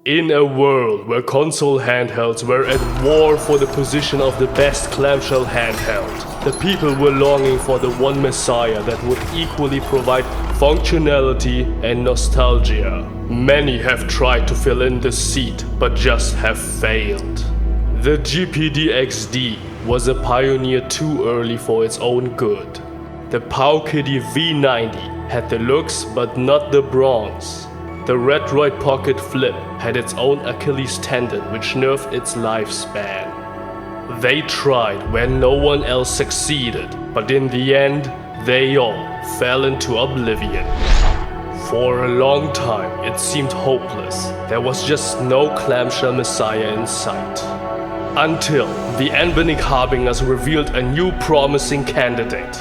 In a world where console handhelds were at war for the position of the best clamshell handheld, the people were longing for the one messiah that would equally provide functionality and nostalgia. Many have tried to fill in this seat, but just have failed. The GPD-XD was a pioneer too early for its own good. The Powkiddy V90 had the looks but not the bronze. The Retroid Pocket Flip had its own Achilles tendon which nerfed its lifespan. They tried where no one else succeeded, but in the end, they all fell into oblivion. For a long time, it seemed hopeless. There was just no clamshell messiah in sight. Until the Anbernic Harbingers revealed a new promising candidate.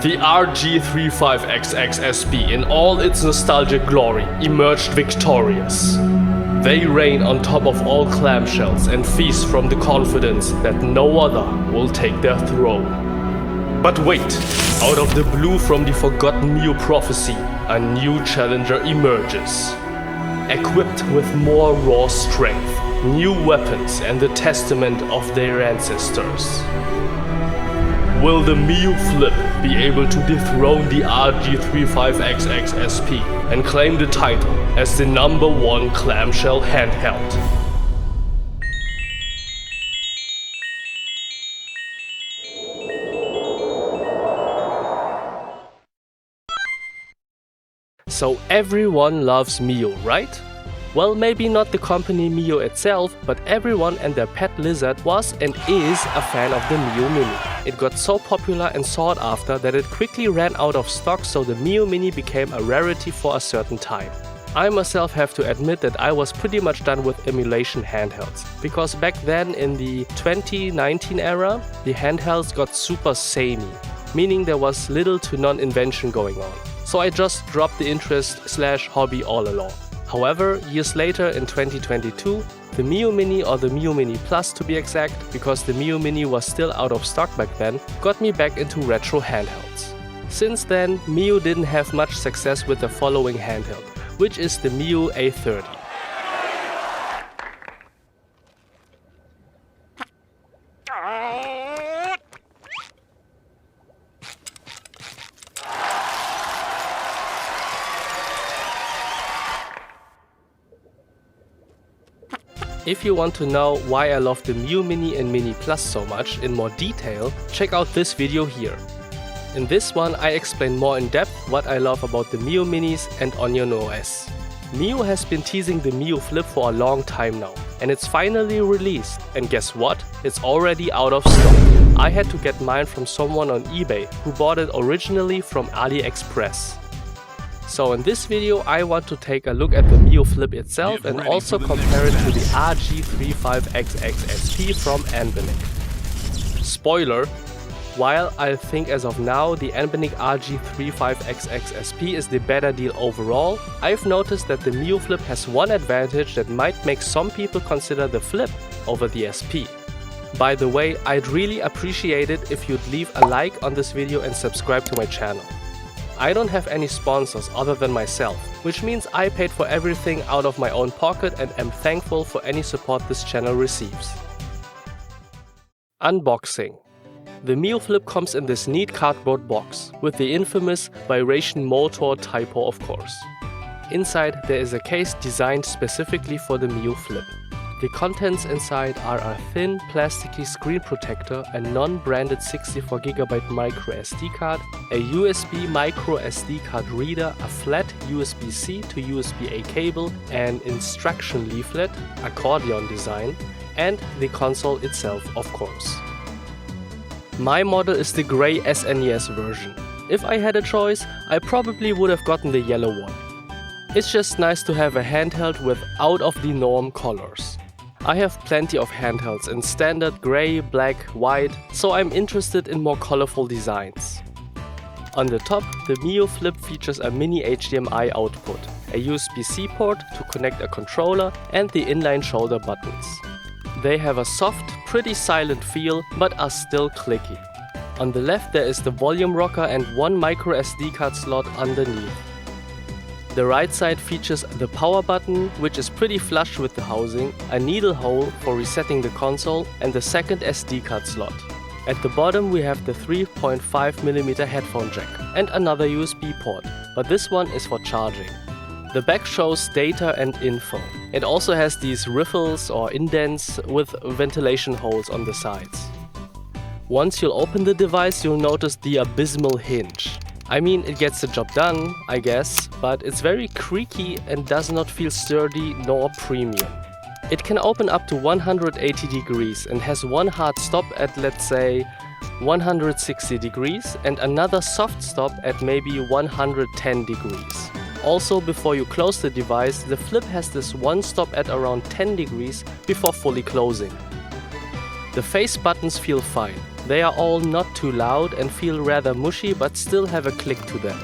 The RG35XXSP in all its nostalgic glory emerged victorious. They reign on top of all clamshells and feast from the confidence that no other will take their throne. But wait, out of the blue from the forgotten Miyoo prophecy, a new challenger emerges. Equipped with more raw strength, new weapons and the testament of their ancestors. Will the Miyoo Flip be able to dethrone the RG35XXSP and claim the title as the #1 clamshell handheld? So everyone loves Miyoo, right? Well, maybe not the company Miyoo itself, but everyone and their pet lizard was and is a fan of the Miyoo Mini. It got so popular and sought after that it quickly ran out of stock, so the Miyoo Mini became a rarity for a certain time. I myself have to admit that I was pretty much done with emulation handhelds, because back then in the 2019 era, the handhelds got super samey, meaning there was little to none invention going on. So I just dropped the interest/hobby all along. However, years later in 2022, the Miyoo Mini, or the Miyoo Mini Plus to be exact, because the Miyoo Mini was still out of stock back then, got me back into retro handhelds. Since then, Miyoo didn't have much success with the following handheld, which is the Miyoo A30. If you want to know why I love the Miyoo Mini and Mini Plus so much in more detail, check out this video here. In this one I explain more in depth what I love about the Miyoo Minis and Onion OS. Miyoo has been teasing the Miyoo Flip for a long time now, and it's finally released, and guess what? It's already out of stock. I had to get mine from someone on eBay who bought it originally from Aliexpress. So in this video I want to take a look at the Miyoo Flip itself and also compare it to the RG35XXSP from Anbernic. Spoiler, while I think as of now the Anbernic RG35XXSP is the better deal overall, I've noticed that the Miyoo Flip has one advantage that might make some people consider the Flip over the SP. By the way, I'd really appreciate it if you'd leave a like on this video and subscribe to my channel. I don't have any sponsors other than myself, which means I paid for everything out of my own pocket and am thankful for any support this channel receives. Unboxing. The Miyoo Flip comes in this neat cardboard box, with the infamous vibration motor typo of course. Inside there is a case designed specifically for the Miyoo Flip. The contents inside are a thin, plasticky screen protector, a non-branded 64GB micro SD card, a USB micro SD card reader, a flat USB-C to USB-A cable, an instruction leaflet, accordion design, and the console itself, of course. My model is the grey SNES version. If I had a choice, I probably would have gotten the yellow one. It's just nice to have a handheld with out-of-the-norm colors. I have plenty of handhelds in standard grey, black, white, so I'm interested in more colorful designs. On the top, the Miyoo Flip features a mini HDMI output, a USB-C port to connect a controller, and the inline shoulder buttons. They have a soft, pretty silent feel, but are still clicky. On the left there is the volume rocker and one micro SD card slot underneath. The right side features the power button, which is pretty flush with the housing, a needle hole for resetting the console, and the second SD card slot. At the bottom we have the 3.5mm headphone jack and another USB port, but this one is for charging. The back shows data and info. It also has these riffles or indents with ventilation holes on the sides. Once you'll open the device, you'll notice the abysmal hinge. I mean, it gets the job done, I guess, but it's very creaky and does not feel sturdy nor premium. It can open up to 180 degrees and has one hard stop at, let's say, 160 degrees and another soft stop at maybe 110 degrees. Also, before you close the device, the Flip has this one stop at around 10 degrees before fully closing. The face buttons feel fine. They are all not too loud and feel rather mushy, but still have a click to them.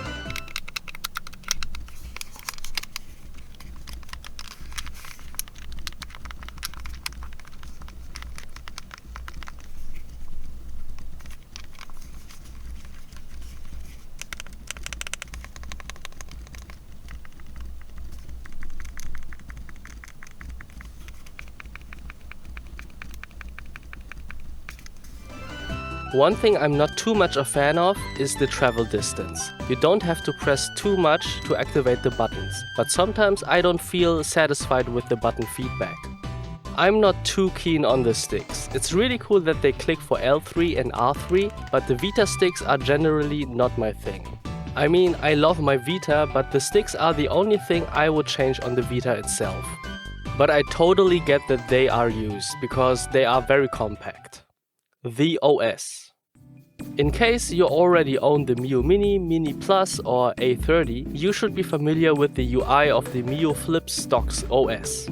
One thing I'm not too much a fan of is the travel distance. You don't have to press too much to activate the buttons, but sometimes I don't feel satisfied with the button feedback. I'm not too keen on the sticks. It's really cool that they click for L3 and R3, but the Vita sticks are generally not my thing. I mean, I love my Vita, but the sticks are the only thing I would change on the Vita itself. But I totally get that they are used, because they are very compact. The OS. In case you already own the Miyoo Mini, Mini Plus or A30, you should be familiar with the UI of the Miyoo Flip Stocks OS.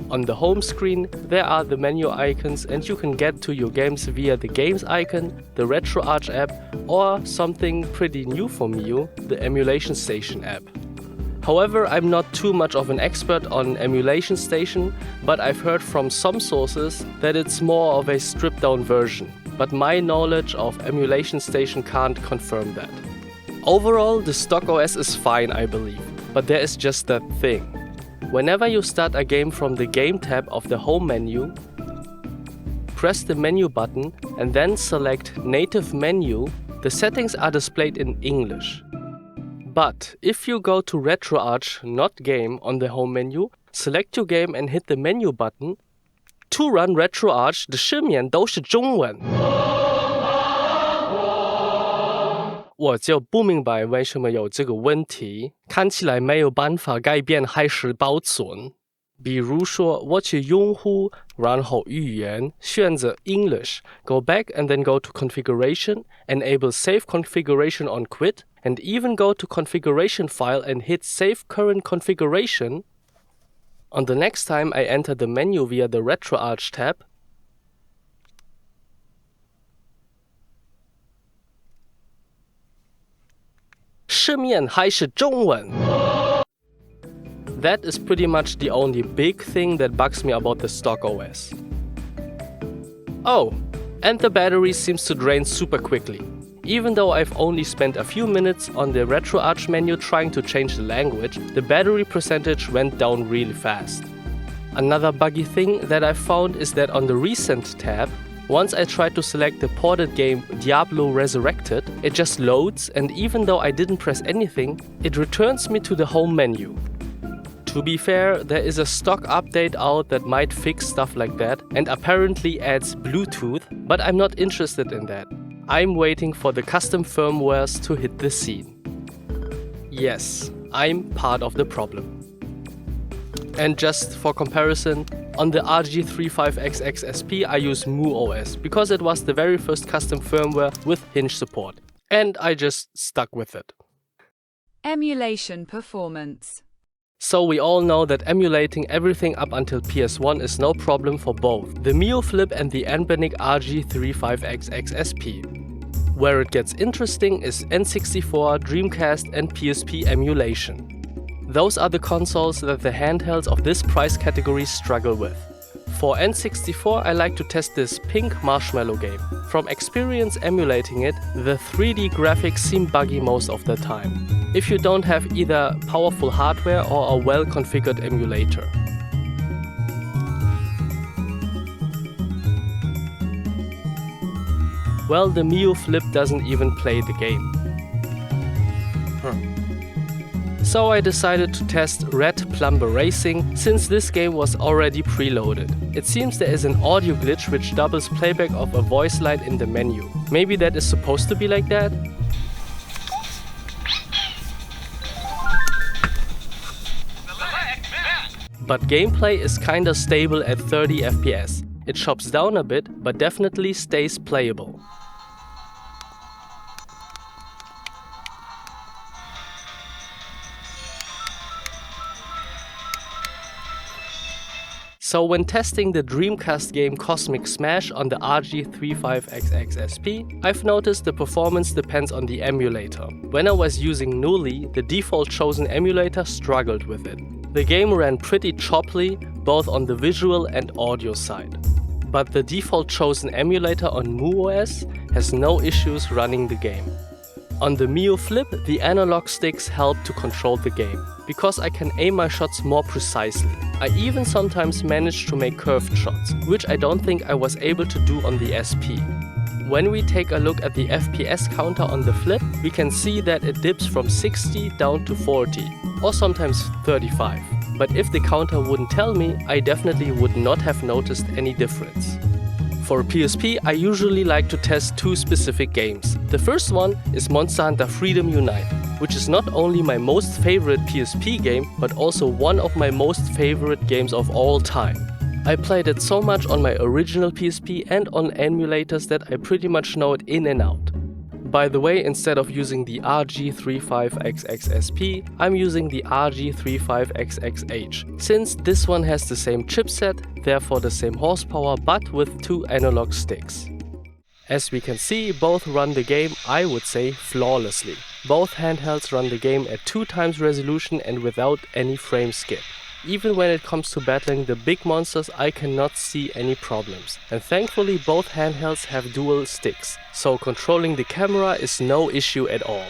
On the home screen, there are the menu icons and you can get to your games via the Games icon, the RetroArch app, or something pretty new for Miyoo, the Emulation Station app. However, I'm not too much of an expert on Emulation Station, but I've heard from some sources that it's more of a stripped-down version. But my knowledge of Emulation Station can't confirm that. Overall, the stock OS is fine, I believe, but there is just that thing. Whenever you start a game from the Game tab of the home menu, press the menu button and then select Native Menu, the settings are displayed in English. But if you go to RetroArch, not Game, on the home menu, select your game and hit the menu button, to run RetroArch, 的市面都是中文。我就不明白为什么有这个问题，看起来没有办法改变还是保存。比如说，我去用户，然后语言，选择 English，go back and then go to Configuration, enable Save Configuration on Quit, and even go to Configuration File and hit Save Current Configuration. On the next time I enter the menu via the RetroArch tab, that is pretty much the only big thing that bugs me about the stock OS. Oh, and the battery seems to drain super quickly. Even though I've only spent a few minutes on the RetroArch menu trying to change the language, the battery percentage went down really fast. Another buggy thing that I found is that on the Recent tab, once I tried to select the ported game Diablo Resurrected, it just loads, and even though I didn't press anything, it returns me to the home menu. To be fair, there is a stock update out that might fix stuff like that and apparently adds Bluetooth, but I'm not interested in that. I'm waiting for the custom firmwares to hit the scene. Yes, I'm part of the problem. And just for comparison, on the RG35XXSP I use MooOS because it was the very first custom firmware with hinge support. And I just stuck with it. Emulation performance. So we all know that emulating everything up until PS1 is no problem for both the Miyoo Flip and the Anbernic RG35XXSP. Where it gets interesting is N64, Dreamcast and PSP emulation. Those are the consoles that the handhelds of this price category struggle with. For N64 I like to test this pink marshmallow game. From experience emulating it, the 3D graphics seem buggy most of the time. if you don't have either powerful hardware or a well-configured emulator. Well, the Miyoo Flip doesn't even play the game. So I decided to test Red Plumber Racing, since this game was already preloaded. It seems there is an audio glitch which doubles playback of a voice line in the menu. Maybe that is supposed to be like that? But gameplay is kinda stable at 30 FPS. It chops down a bit, but definitely stays playable. So when testing the Dreamcast game Cosmic Smash on the RG35XXSP, I've noticed the performance depends on the emulator. When I was using Newly, the default chosen emulator struggled with it. The game ran pretty choppily, both on the visual and audio side. But the default chosen emulator on MuOS has no issues running the game. On the Miyoo Flip, the analog sticks help to control the game, because I can aim my shots more precisely. I even sometimes manage to make curved shots, which I don't think I was able to do on the SP. When we take a look at the FPS counter on the Flip, we can see that it dips from 60 down to 40, or sometimes 35. But if the counter wouldn't tell me, I definitely would not have noticed any difference. For PSP, I usually like to test two specific games. The first one is Monster Hunter Freedom Unite, which is not only my most favorite PSP game, but also one of my most favorite games of all time. I played it so much on my original PSP and on emulators that I pretty much know it in and out. By the way, instead of using the RG35XXSP, I'm using the RG35XXH, since this one has the same chipset, therefore the same horsepower, but with two analog sticks. As we can see, both run the game, I would say, flawlessly. Both handhelds run the game at 2x resolution and without any frame skip. Even when it comes to battling the big monsters, I cannot see any problems. And thankfully both handhelds have dual sticks, so controlling the camera is no issue at all.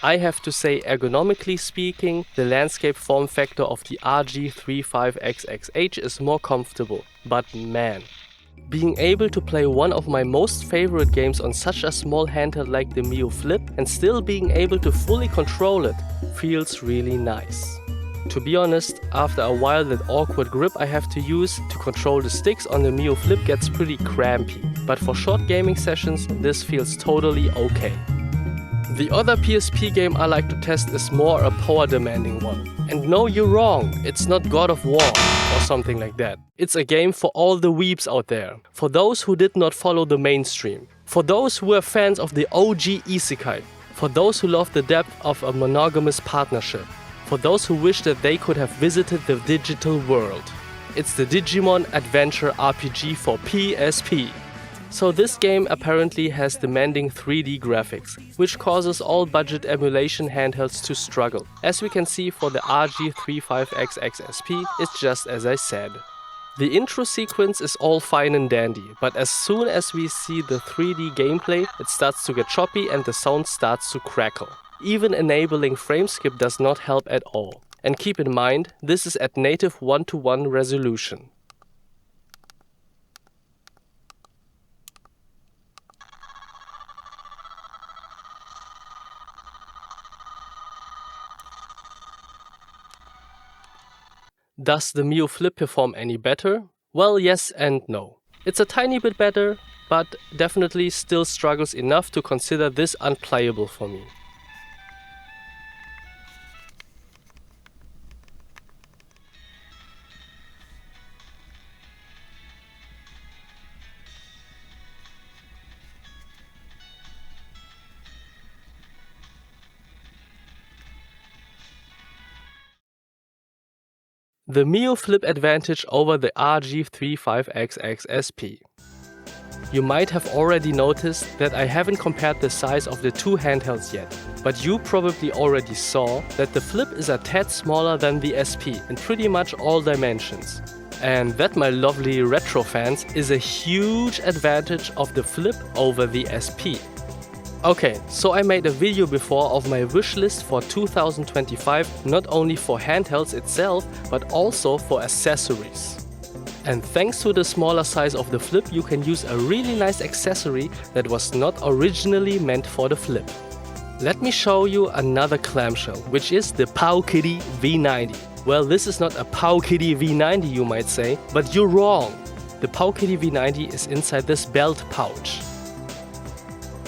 I have to say, ergonomically speaking, the landscape form factor of the RG35XXH is more comfortable, but man. Being able to play one of my most favorite games on such a small handheld like the Miyoo Flip and still being able to fully control it feels really nice. To be honest, after a while that awkward grip I have to use to control the sticks on the Miyoo Flip gets pretty crampy, but for short gaming sessions this feels totally okay. The other PSP game I like to test is more a power demanding one. And no, you're wrong, it's not God of War or something like that. It's a game for all the weebs out there, for those who did not follow the mainstream, for those who are fans of the OG isekai, for those who love the depth of a monogamous partnership, for those who wish that they could have visited the digital world. It's the Digimon Adventure RPG for PSP. So this game apparently has demanding 3D graphics, which causes all budget emulation handhelds to struggle. As we can see for the RG35XXSP, it's just as I said. The intro sequence is all fine and dandy, but as soon as we see the 3D gameplay, it starts to get choppy and the sound starts to crackle. Even enabling frame skip does not help at all. And keep in mind, this is at native 1:1 resolution. Does the Miyoo Flip perform any better? Well, yes and no. It's a tiny bit better, but definitely still struggles enough to consider this unplayable for me. The Miyoo Flip advantage over the RG35XXSP. You might have already noticed that I haven't compared the size of the two handhelds yet, but you probably already saw that the Flip is a tad smaller than the SP in pretty much all dimensions. And that, my lovely retro fans, is a huge advantage of the Flip over the SP. Okay, so I made a video before of my wish list for 2025, not only for handhelds itself, but also for accessories. And thanks to the smaller size of the Flip, you can use a really nice accessory that was not originally meant for the Flip. Let me show you another clamshell, which is the Powkiddy V90. Well, this is not a Powkiddy V90 you might say, but you're wrong. The Powkiddy V90 is inside this belt pouch.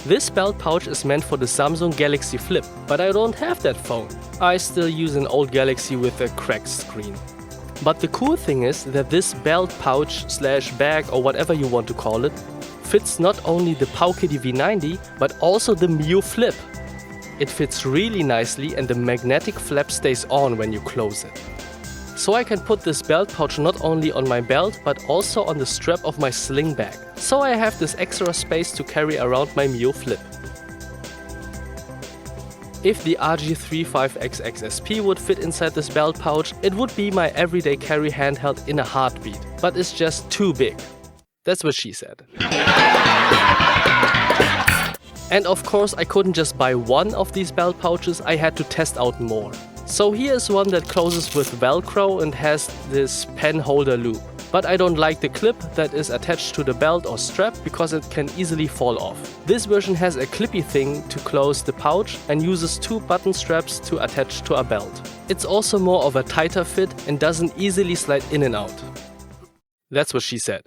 This belt pouch is meant for the Samsung Galaxy Flip, but I don't have that phone. I still use an old Galaxy with a cracked screen. But the cool thing is that this belt pouch slash bag or whatever you want to call it fits not only the Powkiddy V90 but also the Miyoo Flip. It fits really nicely and the magnetic flap stays on when you close it. So I can put this belt pouch not only on my belt but also on the strap of my sling bag. So I have this extra space to carry around my Miyoo Flip. If the RG35XXSP would fit inside this belt pouch, it would be my everyday carry handheld in a heartbeat. But it's just too big. That's what she said. And of course I couldn't just buy one of these belt pouches, I had to test out more. So here is one that closes with Velcro and has this pen holder loop. But I don't like the clip that is attached to the belt or strap because it can easily fall off. This version has a clippy thing to close the pouch and uses two button straps to attach to a belt. It's also more of a tighter fit and doesn't easily slide in and out. That's what she said.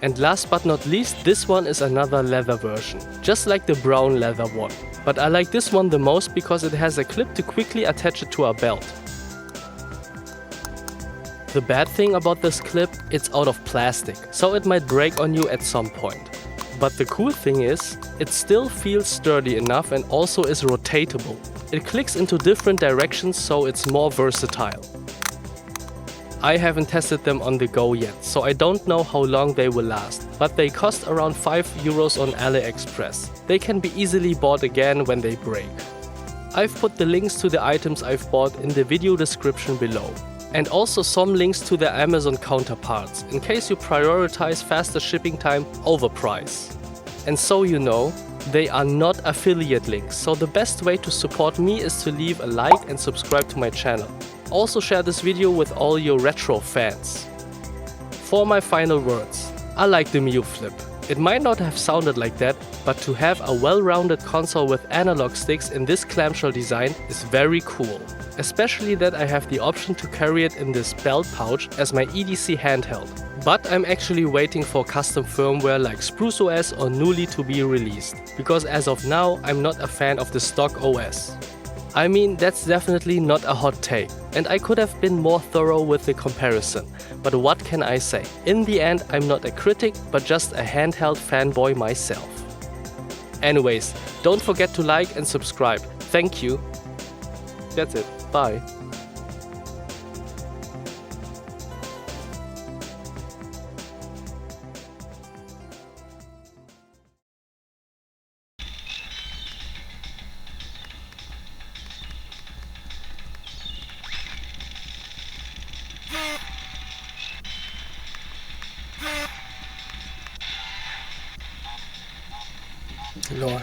And last but not least, this one is another leather version, just like the brown leather one. But I like this one the most because it has a clip to quickly attach it to a belt. The bad thing about this clip, it's out of plastic, so it might break on you at some point. But the cool thing is, it still feels sturdy enough and also is rotatable. It clicks into different directions, so it's more versatile. I haven't tested them on the go yet, so I don't know how long they will last, but they cost around €5 on Aliexpress. They can be easily bought again when they break. I've put the links to the items I've bought in the video description below. And also some links to their Amazon counterparts, in case you prioritize faster shipping time over price. And so you know, they are not affiliate links, so the best way to support me is to leave a like and subscribe to my channel. Also share this video with all your retro fans. For my final words, I like the Miyoo Flip. It might not have sounded like that, but to have a well-rounded console with analog sticks in this clamshell design is very cool. Especially that I have the option to carry it in this belt pouch as my EDC handheld. But I'm actually waiting for custom firmware like Spruce OS or Newly to be released, because as of now I'm not a fan of the stock OS. I mean, that's definitely not a hot take, and I could have been more thorough with the comparison, but what can I say? In the end, I'm not a critic, but just a handheld fanboy myself. Anyways, don't forget to like and subscribe. Thank you. That's it. Bye. Lord.